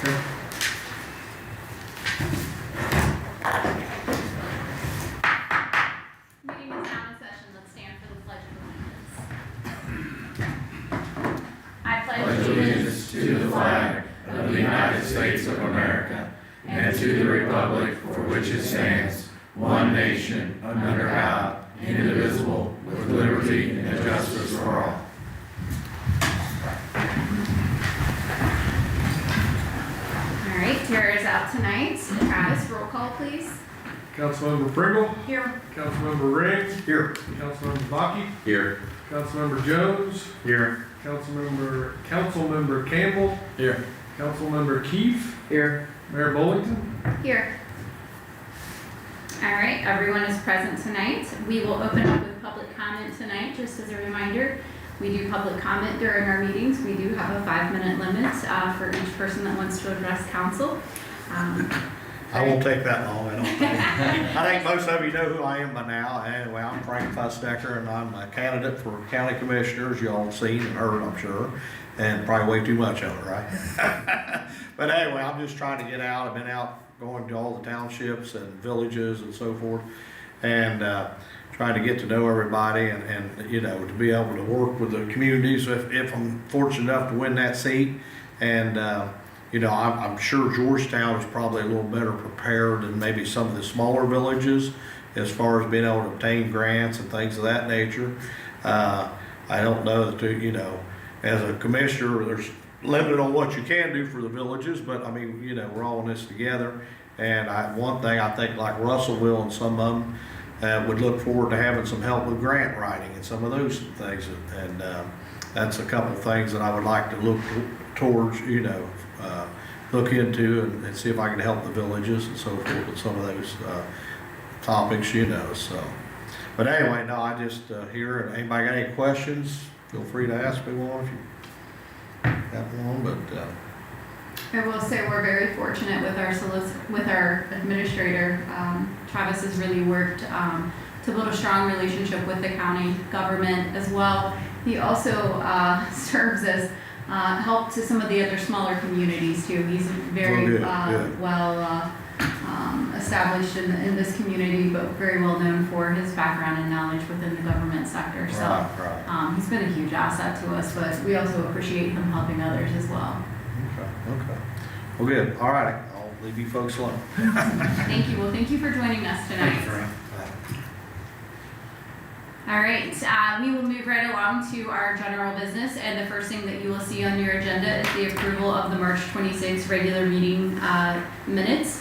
Okay. Meeting is now in session. Let's stand for the Pledge of Allegiance. I pledge allegiance to the flag of the United States of America and to the republic for which it stands, one nation, under God, indivisible, with liberty and justice for all. All right, Tara is out tonight. Travis, roll call, please. Councilmember Pringle, Here. Councilmember Ring, Here. Councilmember Bakke, Here. Councilmember Jones, Here. Councilmember Campbell, Here. Councilmember Keefe, Here. Mayor Bullington. Here. All right, everyone is present tonight. We will open up with public comment tonight. Just as a reminder, we do public comment during our meetings. We do have a 5-minute limit for each person that wants to address council. I won't take that long, I don't think. I think most of you know who I am by now. Anyway, I'm Frank Fussdecker, and I'm a candidate for county commissioners. You all have seen and heard, I'm sure, and probably way too much of it, right? But anyway, I'm just trying to get out. I've been out going to all the townships and villages and so forth, and trying to get to know everybody and you know, to be able to work with the communities if I'm fortunate enough to win that seat. And you know, I'm sure Georgetown is probably a little better prepared than maybe some of the smaller villages as far as being able to obtain grants and things of that nature. I don't know that, you know, as a commissioner, there's limited on what you can do for the villages, but I mean, you know, we're all in this together. And one thing I think, like Russellville and some of them would look forward to having some help with grant writing and some of those things. And that's a couple of things that I would like to look towards, you know, look into and see if I can help the villages and so forth with some of those topics, you know. So, but anyway, no, I just here. And anybody got any questions? Feel free to ask me one if you have one. But I will say we're very fortunate with our administrator. Travis has really worked to build a strong relationship with the county government as well. He also serves as help to some of the other smaller communities too. He's very well established in this community, but very well known for his background and knowledge within the government sector. So right. He's been a huge asset to us, but we also appreciate him helping others as well. Okay. Well, good. All right. I'll leave you folks alone. Thank you. Well, thank you for joining us tonight. All right, we will move right along to our general business, and the first thing that you will see on your agenda is the approval of the March 26th regular meeting minutes.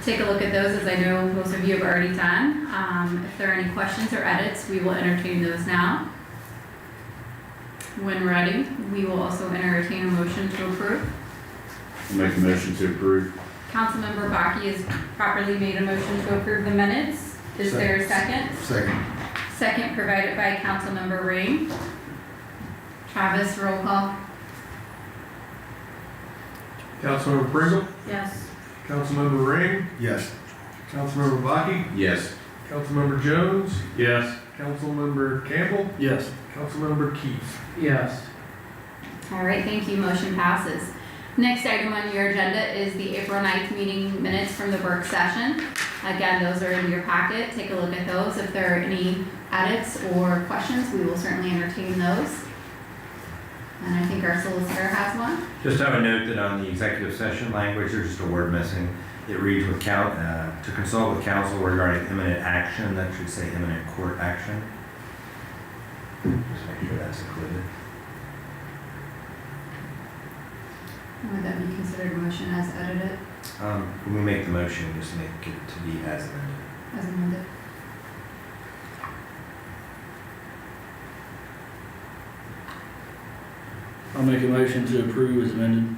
Take a look at those, as I know most of you have already done. If there are any questions or edits, we will entertain those now. When ready, we will also entertain a motion to approve. Make a motion to approve. Councilmember Bakke has properly made a motion to approve the minutes. Is there a second? Second. Second provided by Councilmember Ring. Travis, roll call. Councilmember Pringle, Yes. Councilmember Ring, Yes. Councilmember Bakke, Yes. Councilmember Jones, Yes. Councilmember Campbell, Yes. Councilmember Keefe. Yes. All right, thank you. Motion passes. Next item on your agenda is the April 9th meeting minutes from the work session. Again, those are in your packet. Take a look at those. If there are any edits or questions, we will certainly entertain those. And I think our solicitor has one. Just have a note that on the executive session language, there's just a word missing. It reads with to consult with counsel regarding imminent action. That should say imminent court action. Just make sure that's included. Would that be considered a motion as edited, When we make the motion, just make it to be as amended. as amended? I'll make a motion to approve as amended.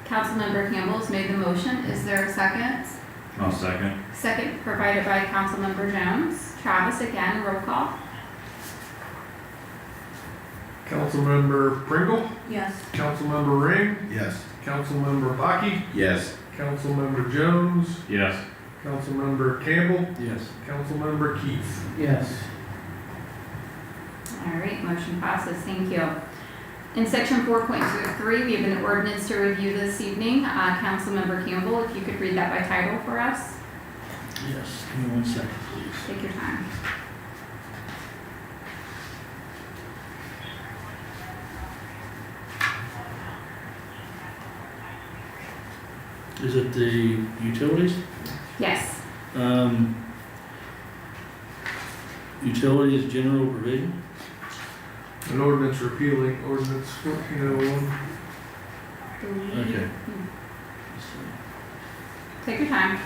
Councilmember Campbell's made the motion. Is there a second? I'll second. Second provided by Councilmember Jones. Travis, again, roll call. Councilmember Pringle, Yes. Councilmember Ring, Yes. Councilmember Bakke, Yes. Councilmember Jones, Yes. Councilmember Campbell, Yes. Councilmember Keefe. Yes. All right, motion passes. Thank you. In section 4.23, we have an ordinance to review this evening. Councilmember Campbell, if you could read that by title for us. Yes, give me 1 second, please. Take your time. Is it the utilities? Yes. Utilities general provision? An ordinance repealing ordinance 1401. Okay. Take your time.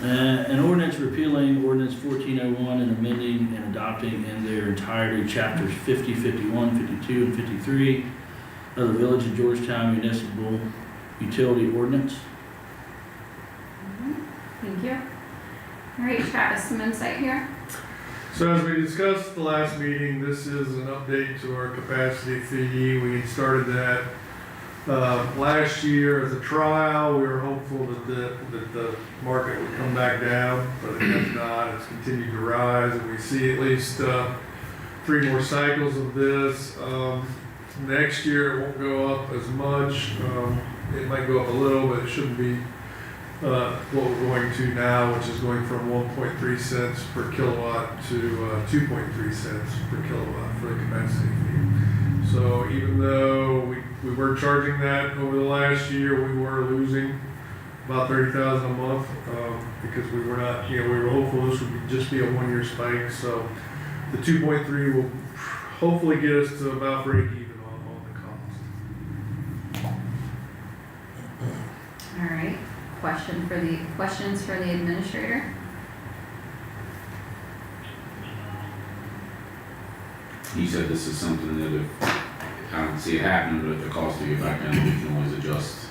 An ordinance repealing ordinance 1401 and amending and adopting in their entirety chapters 50, 51, 52, and 53 of the Village of Georgetown Municipal Utility Ordinance. Thank you. All right, Travis, some insight here. So as we discussed at the last meeting, this is an update to our capacity fee. We started that last year as a trial. We were hopeful that the market would come back down, but it has not. It's continued to rise, and we see at least 3 more cycles of this. Next year it won't go up as much. It might go up a little, but it shouldn't be what we're going to now, which is going from 1.3 cents per kilowatt to 2.3 cents per kilowatt for the capacity fee. So even though we were charging that over the last year, we were losing about $30,000 a month because we were not, we were hopeful this would just be a 1-year spike. So the 2.3 will hopefully get us to about break even on the cost. All right. Questions for the administrator? You said this is something that if, I don't see it happening, but if the cost to get back in, we can always adjust.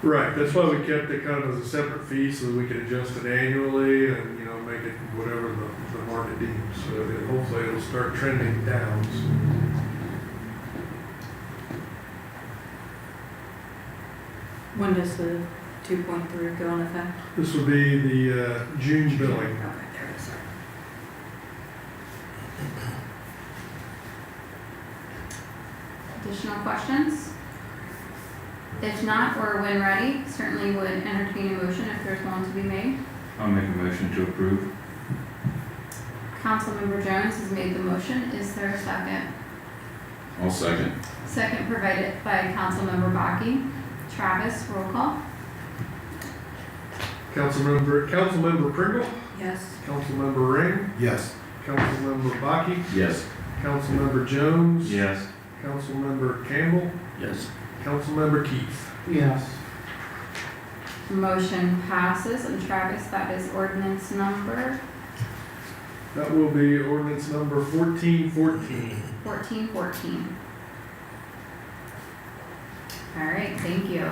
Right, that's why we kept it kind of as a separate fee so that we could adjust it annually and, make it whatever the market deems. So that hopefully it'll start trending down. When does the 2.3 go in effect? This will be the June billing. Okay, there it is. Additional questions? If not, or when ready, certainly would entertain a motion if there's one to be made. I'll make a motion to approve. Councilmember Jones has made the motion. Is there a second? I'll second. Second provided by Councilmember Baki. Travis, roll call. Councilmember Pringle, Yes. Councilmember Ring, Yes. Councilmember Baki, Yes. Councilmember Jones, Yes. Councilmember Campbell, Yes. Councilmember Keith. Yes. Motion passes, and Travis, that is ordinance number That will be ordinance number 1414. 1414. All right, thank you.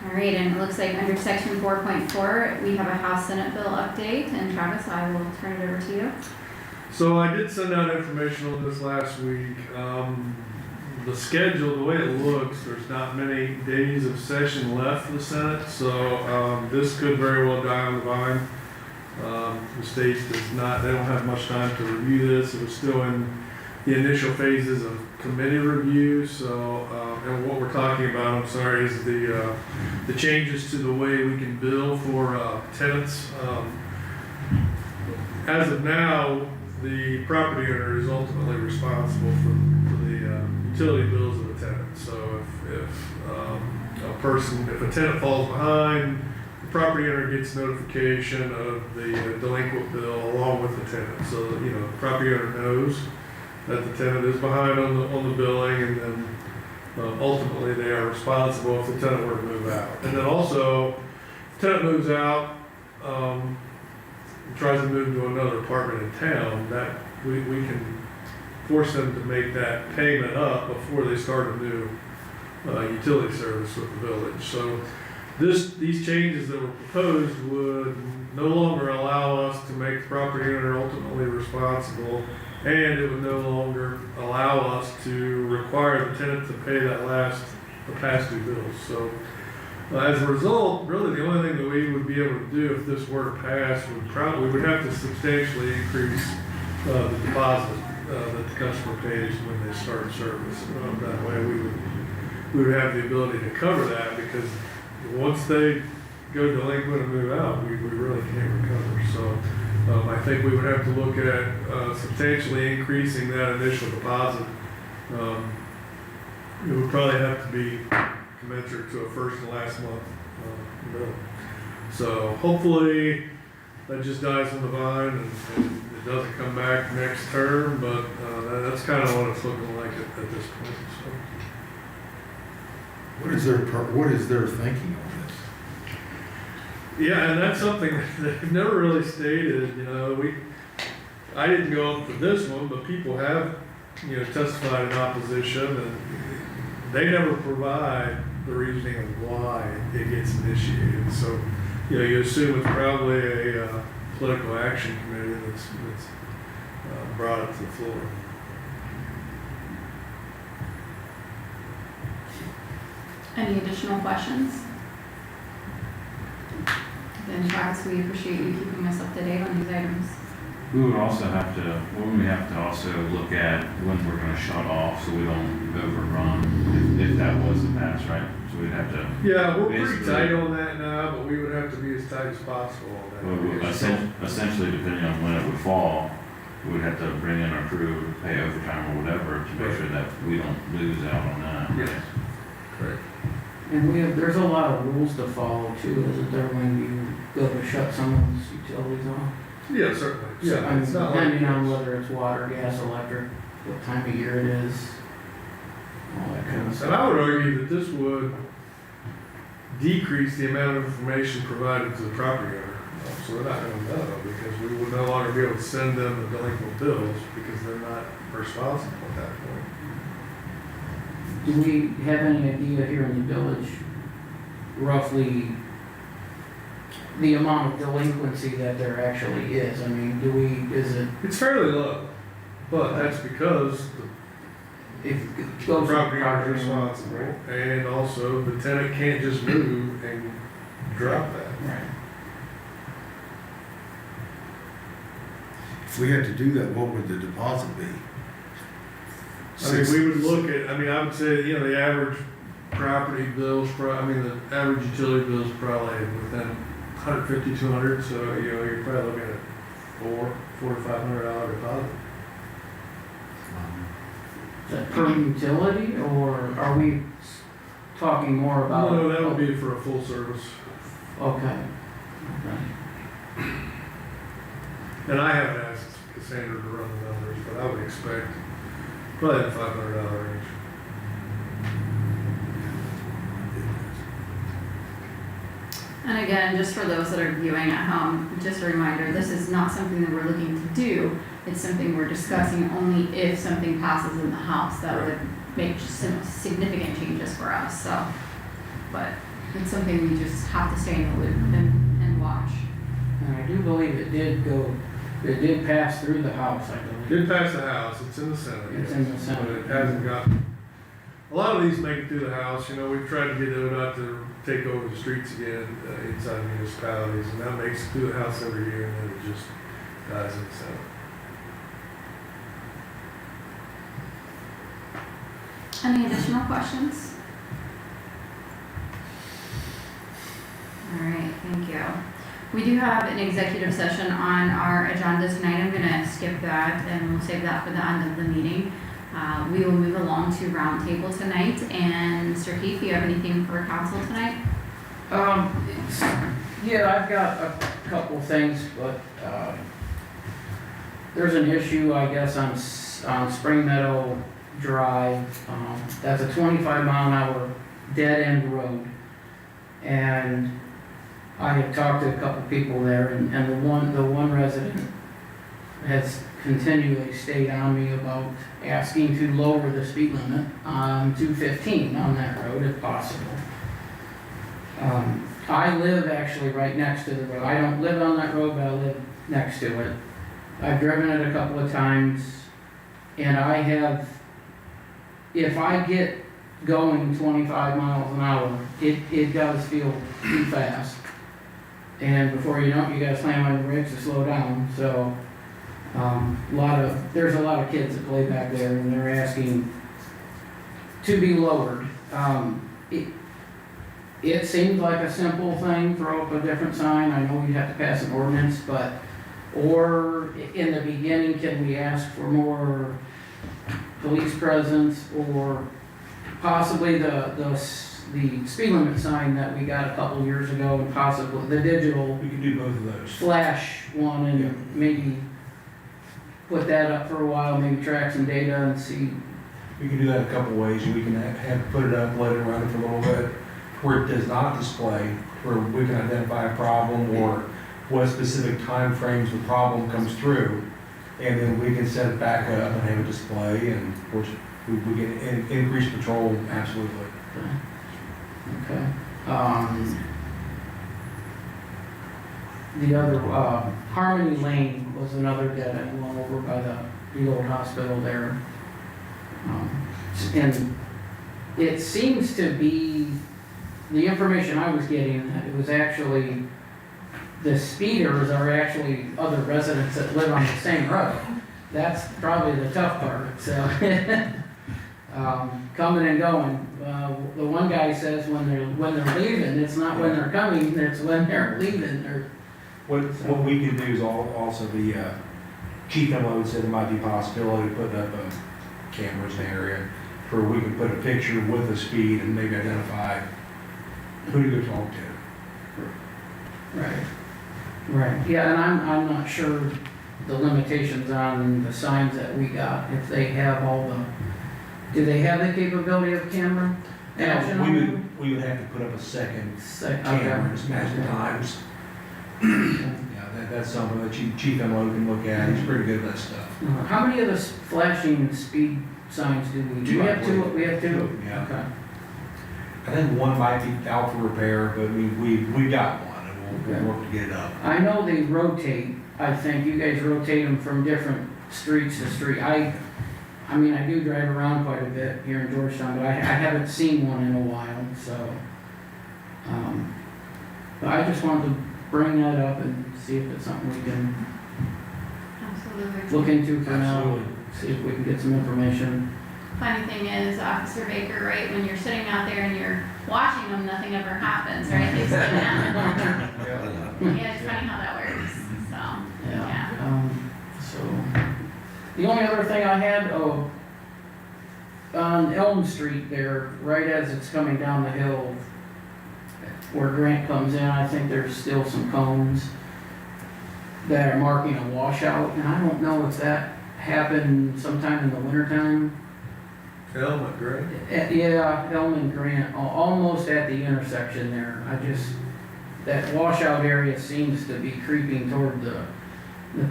All right, and it looks like under section 4.4, we have a House Senate bill update, and Travis, I will turn it over to you. So I did send out information on this last week. The schedule, the way it looks, there's not many days of session left for the Senate, so this could very well die on the vine. The state does not, they don't have much time to review this. It was still in the initial phases of committee review, so, and what we're talking about, I'm sorry, is the changes to the way we can bill for tenants. As of now, the property owner is ultimately responsible for the utility bills of the tenant. So if a tenant falls behind, the property owner gets notification of the delinquent bill along with the tenant. So, the property owner knows that the tenant is behind on the billing, and then ultimately they are responsible if the tenant were to move out. And then also, if the tenant moves out, tries to move to another apartment in town, that we can force them to make that payment up before they start a new utility service with the village. So these changes that were proposed would no longer allow us to make the property owner ultimately responsible, and it would no longer allow us to require the tenant to pay the past due bills. So As a result, really the only thing that we would be able to do if this were to pass we would have to substantially increase the deposit that the customer pays when they start service. That way we would have the ability to cover that, because once they go delinquent and move out, we really can't recover. So I think we would have to look at substantially increasing that initial deposit. It would probably have to be commensurate to a first and last month bill. So hopefully that just dies on the vine and it doesn't come back next term, but that's kind of what it's looking like at this point. So. What is their thinking on this? Yeah, and that's something that they've never really stated. I didn't go up for this one, but people have, testified in opposition, and they never provide the reasoning of why it gets initiated. So, you assume it's probably a political action committee that's brought it to the floor. Any additional questions? Then Travis, we appreciate you keeping us up to date on these items. We would also have to, also look at when we're gonna shut off so we don't overrun, if that was the pass, right? So we'd have to, Yeah, we're pretty Basically- tight on that now, but we would have to be as tight as possible on that. essentially depending on when it would fall, we would have to bring in our crew, pay overtime or whatever to make sure that we don't lose out on that. Yes. Correct. And there's a lot of rules to follow too, isn't there, when you go to shut someone's utilities off? Yeah, certainly. Yeah, I mean, it's not like. depending on whether it's water, gas, electric, what time of year it is, all that kind of And stuff. I would argue that this would decrease the amount of information provided to the property owner. So we're not gonna know, because we would no longer be able to send them the delinquent bills, because they're not responsible at that point. Do we have any idea here in the village, roughly, the amount of delinquency that there actually is? I mean, is it, It's fairly low, but that's because if it the goes to property owner property is responsible, and also the tenant can't just move and drop that. Right. If we had to do that, what would the deposit be? I mean, we would look at, I would say, the average property bills, the average utility bills probably within 150, 200, so, you're probably looking at $400 to $500 deposit. Is that per utility, or are we talking more about? No, that would be for a full service. Okay. And I haven't asked Cassandra to run the numbers, but I would expect probably the $500 range. And again, just for those that are viewing at home, just a reminder, this is not something that we're looking to do. It's something we're discussing only if something passes in the House that would make some significant changes for us, so. But it's something we just have to stay in the loop and watch. And I do believe it did pass through the House, I believe. Did pass the House, it's in the Senate. It's in the Senate. But it hasn't gotten, a lot of these make it through the House, we've tried to get ODOT to take over the streets again, inside municipalities, and that makes it through the House every year, and then it just dies in the Senate. Any additional questions? All right, thank you. We do have an executive session on our agenda tonight. I'm gonna skip that and we'll save that for the end of the meeting. We will move along to roundtable tonight, and Mr. Heath, do you have anything for council tonight? Yeah, I've got a couple things, but, there's an issue, I guess, on Spring Meadow Drive. That's a 25-mile-an-hour dead-end road. And I have talked to a couple people there, and the one resident has continually stayed on me about asking to lower the speed limit to 15 on that road if possible. I live actually right next to the road. I don't live on that road, but I live next to it. I've driven it a couple of times, and if I get going 25 miles an hour, it does feel too fast. And before you know it, you gotta slam on your brakes to slow down, so, there's a lot of kids that play back there, and they're asking to be lowered. It seems like a simple thing, throw up a different sign, I know you'd have to pass an ordinance, but, or in the beginning, can we ask for more police presence, or possibly the speed limit sign that we got a couple years ago, and possibly the digital We can do both of those. flash one, and maybe put that up for a while, maybe track some data and see. We can do that a couple ways. We can put it up, let it run for a little bit, where it does not display, where we can identify a problem or what specific time frames the problem comes through. And then we can set it back up and have a display, and of course, we get increased patrol, absolutely. Okay. The other, Harmony Lane was another dead end one over by the old hospital there. And it seems to be, the information I was getting, it was actually, the speeders are actually other residents that live on the same road. That's probably the tough part, so. Coming and going. The one guy says when they're leaving, it's not when they're coming, it's when they're leaving. What we can do is also the Chief Emlo said there might be a possibility of putting up cameras in the area where we can put a picture with the speed and maybe identify who to go talk to. Right, yeah, and I'm not sure the limitations on the signs that we got, if they have do they have the capability of camera action on them? We would have to put up a second Okay. camera to match the times. Yeah, that's something that Chief Emlo can look at. He's pretty good at that stuff. How many of the flashing speed signs do we, Two, we I have two, believe. we have two? Yeah. Okay. I think one might be out for repair, but we got one, and we'll work to get it up. I know they rotate, I think you guys rotate them from different streets to street. I mean, I do drive around quite a bit here in Georgetown, but I haven't seen one in a while, so. But I just wanted to bring that up and see if it's something we can Absolutely. look into for now. Absolutely. See if we can get some information. Funny thing is, Officer Baker, right, when you're sitting out there and you're watching them, nothing ever happens, right? They sit down. Yeah, it's funny how that works, so, yeah. So, the only other thing I had, on Elm Street there, right as it's coming down the hill, where Grant comes in, I think there's still some cones that are marking a washout, and I don't know if that happened sometime in the wintertime. Helmet, great. Yeah, Elm and Grant, almost at the intersection there. That washout area seems to be creeping toward the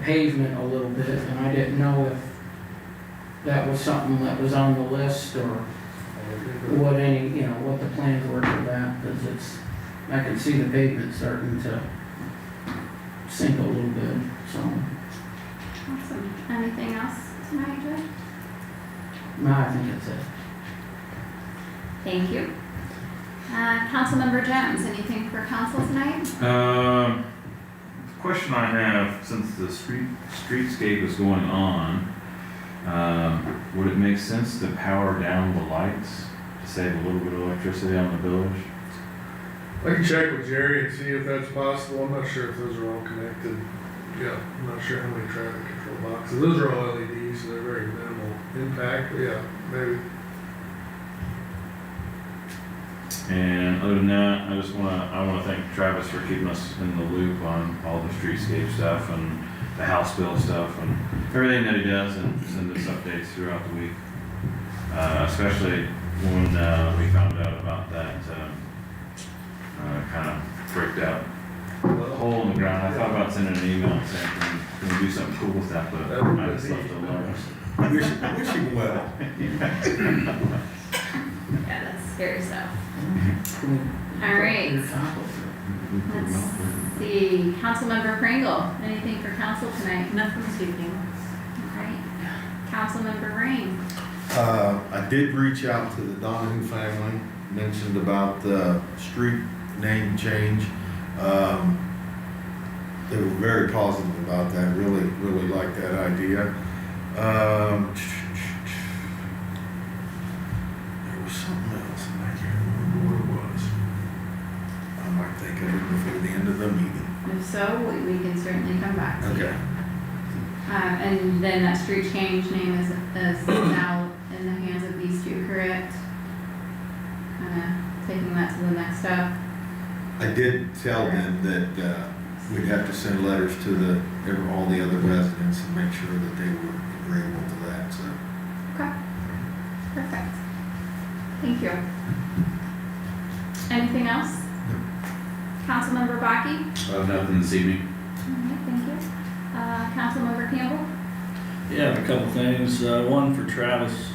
pavement a little bit, and I didn't know if that was something that was on the list, or what what the plans were for that, because I can see the pavement starting to sink a little bit, so. Awesome. Anything else tonight, Joe? No, I think that's it. Thank you. Councilmember Jones, anything for council tonight? Question I have, since the streetscape is going on, would it make sense to power down the lights to save a little bit of electricity on the village? I can check with Jerry and see if that's possible. I'm not sure if those are all connected. Yeah, I'm not sure how many traffic control boxes. Those are all LEDs, so they're very minimal impact, but yeah, maybe. And other than that, I wanna thank Travis for keeping us in the loop on all the streetscape stuff and the House bill stuff and everything that he does, and send us updates throughout the week. Especially when we found out about that kind of freaked out hole in the ground. I thought about sending an email and saying, can we do something cool with that, but I just left it alone. Wish you well. Yeah, that's scary stuff. All right. Let's see, Councilmember Pringle, anything for council tonight? Nothing this evening. All right. Councilmember Rain. I did reach out to the Donahue family, mentioned about the street name change. They were very positive about that, really liked that idea. There was something else, and I can't remember what it was. I might think of it before the end of the meeting. If so, we can certainly come back to you. Okay. And then that street change name is now in the hands of these two, correct? Kinda taking that to the next step. I did tell them that we'd have to send letters to all the other residents and make sure that they were agreeable to that, so. Okay, perfect. Thank you. Anything else? Councilmember Baki? Nothing this evening. Okay, thank you. Councilmember Campbell? Yeah, a couple things. One for Travis.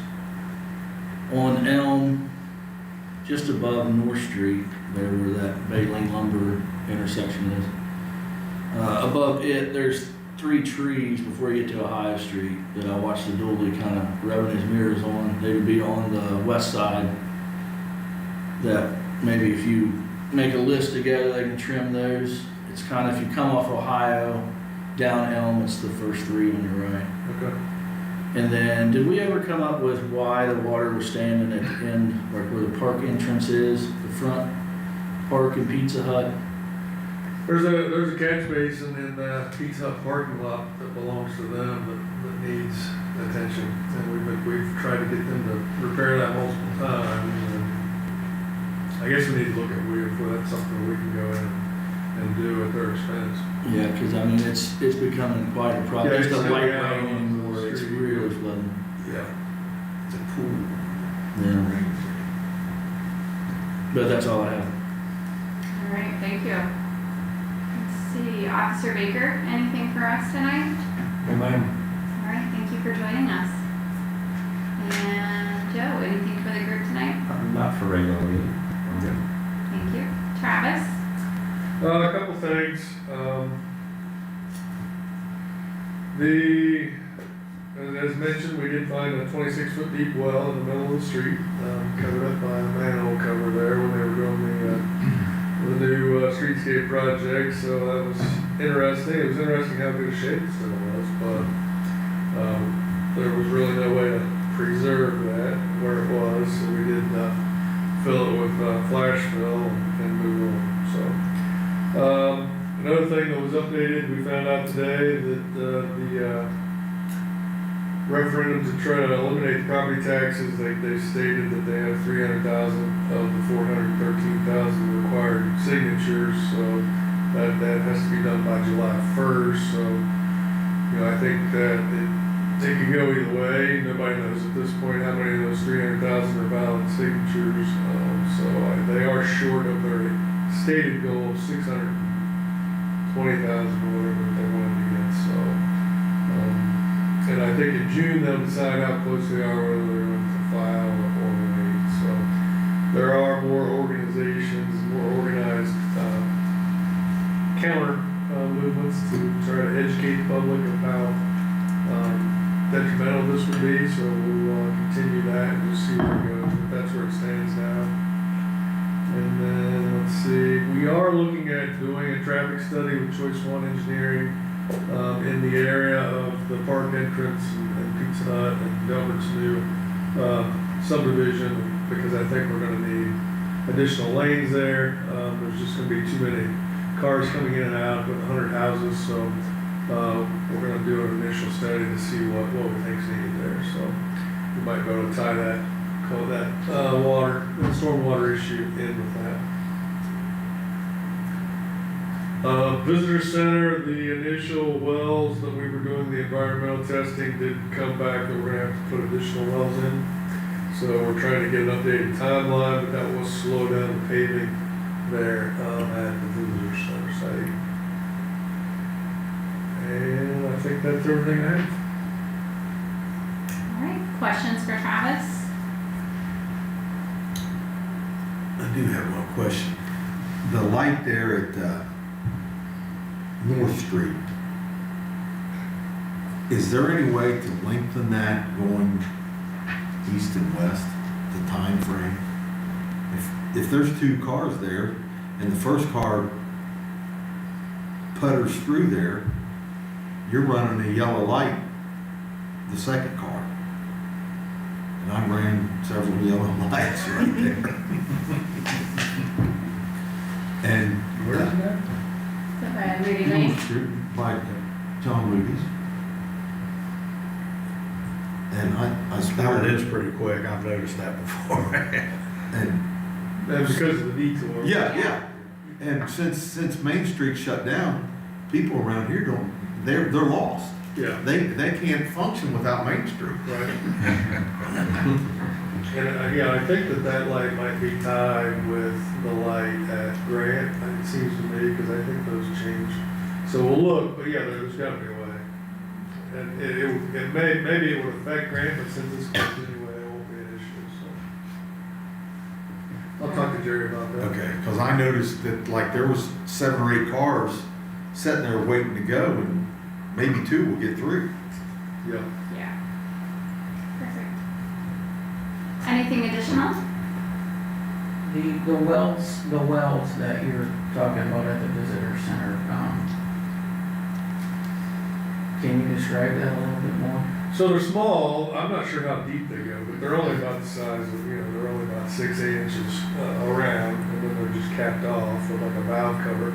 On Elm, just above North Street, there where that Bay Lane lumber intersection is. Above it, there's 3 trees before you get to Ohio Street that I watched the dually kind of rubbing his mirrors on. They would be on the west side. That maybe if you make a list together, they can trim those. It's kind of, if you come off Ohio, down Elm, it's the first 3 on your right. Okay. And then, did we ever come up with why the water was standing at the end, like where the park entrance is, the front park and Pizza Hut? There's a catch basin in the Pizza Hut parking lot that belongs to them that needs attention. And we've tried to get them to repair that multiple times. And I guess we need to look at if that's something we can go in and do at their expense. Yeah, because I mean, it's becoming quite a problem. Yeah, It's the it's light out rain on anymore, the it's street. really flooding. Yeah. It's a pool. Yeah. But that's all I have. All right, thank you. Let's see, Officer Baker, anything for us tonight? No, ma'am. All right, thank you for joining us. And Joe, anything for the group tonight? Not for regular meeting. I'm good. Thank you. Travis? A couple things. As mentioned, we did find a 26-foot deep well in the middle of the street, covered up by a manhole cover there when they were doing the new streetscape project. So that was interesting. It was interesting how good a shape it still was, but there was really no way to preserve that where it was. So we did fill it with flash fill and move on. So. Another thing that was updated, we found out today that the referendum to try to eliminate the property taxes, they stated that they have 300,000 of the 413,000 required signatures, so that has to be done by July 1st. So, I think that it could go either way. Nobody knows at this point how many of those 300,000 are valid signatures. They are short of their stated goal of 620,000 or whatever they wanted to get, so. And I think in June they'll decide how close they are, whether they're going to file or wait, so. There are more organizations, more organized, counter, movements to try to educate the public of how, detrimental this would be, so we'll continue that and just see where it goes, but that's where it stands now. And then, let's see, we are looking at doing a traffic study with Choice One Engineering in the area of the park entrance and Pizza Hut and Delbert's new subdivision, because I think we're gonna need additional lanes there. There's just gonna be too many cars coming in and out with 100 houses, so we're gonna do an initial study to see what we think's needed there. So we might be able to tie that stormwater issue in with that. Visitor Center, the initial wells that we were doing the environmental testing did come back that we're gonna have to put additional wells in. So we're trying to get an updated timeline, but that will slow down the paving there at the Visitor Center site. And I think that's everything I have. All right, questions for Travis? I do have one question. The light there at North Street, is there any way to lengthen that going east and west, the time frame. If there's two cars there and the first car putters through there, you're running a yellow light, the second car. And I ran several yellow lights right there. And Where's that? So, Moody Lane. by John Moody's. And I That started, is pretty quick, I've noticed that before. and That's because of the detour. yeah. And since Main Street shut down, people around here they're lost. Yeah, They can't function without Main Street. right. And, yeah, I think that light might be tied with the light at Grant, it seems to me, because I think those changed. So we'll look, but yeah, there's gotta be a way. And maybe it would affect Grant, but since it's closed anyway, it won't be an issue, so. I'll talk to Jerry about that. Okay, because I noticed that like there was 7 or 8 cars sitting there waiting to go, and maybe 2 will get through. Yeah. Yeah. Perfect. Anything additional? The wells that you're talking about at the visitor center, can you describe that a little bit more? So they're small, I'm not sure how deep they go, but they're only about the size of, they're only about 6, 8 inches around, and then they're just capped off with like a valve cover.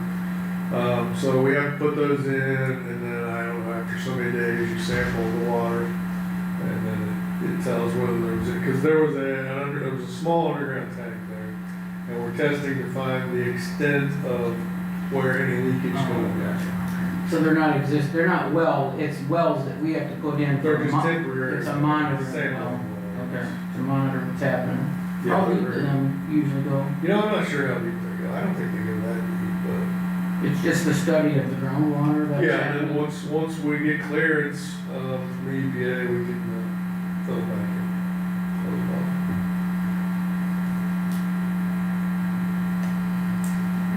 So we have to put those in, and then I don't know, after so many days, you sample the water, and then it tells whether there was, because there was a small underground tank there, and we're testing to find the extent of where any leakage Oh, goes. gotcha. So they're not it's wells that we have to put in. They're for just mon- temporary. It's a monitoring Sample. well. Okay, to monitor what's happening. Yeah, How deep do they're- them usually go? I'm not sure how deep they go. I don't think they go that deep, but. It's just the study of the groundwater that's Yeah, and happening? then once we get clearance, from the EPA, we can, fill it back in. Close it off.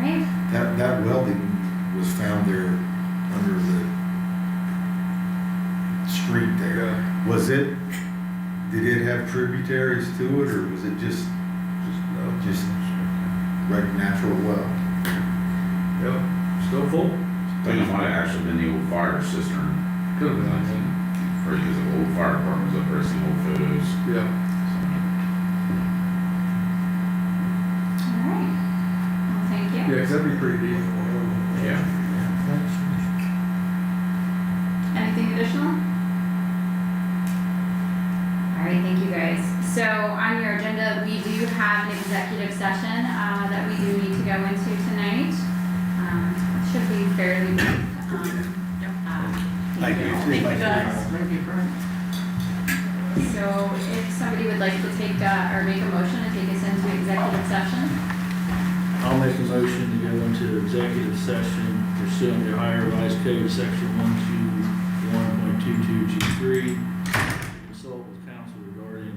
Right. That welding was found there under the street there. Yeah, Did it have tributaries to it, or was it just natural well? yep, still full? I think it might have actually been the old fire cistern. Could have I been. think, because the old fire department was up there, some old photos. Yeah. All right. Well, thank you. Yeah, 'cause that'd be pretty deep. Yeah. Anything additional? All right, thank you guys. So on your agenda, we do have an executive session that we do need to go into tonight. It should be fairly brief. Thank you. Thank you, guys. Thank you, Frank. So if somebody would like to take, or make a motion to take us into executive session, I'll make a motion to go into executive session pursuant to Ohio Revised Code, section 121.22G3, consult with counsel regarding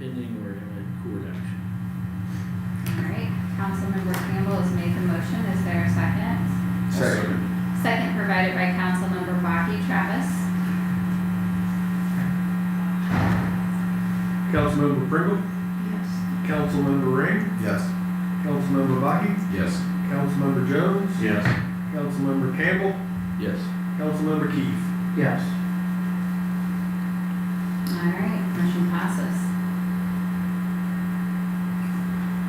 pending or imminent court action. all right, Councilmember Campbell has made the motion, is there a second? Second. Second provided by Councilmember Baki. Travis? Councilmember Pringle, Yes. Councilmember Ring, Yes. Councilmember Baki, Yes. Councilmember Jones, Yes. Councilmember Campbell, Yes. Councilmember Keith. Yes. All right, motion passes.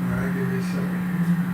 All right, give me a second here.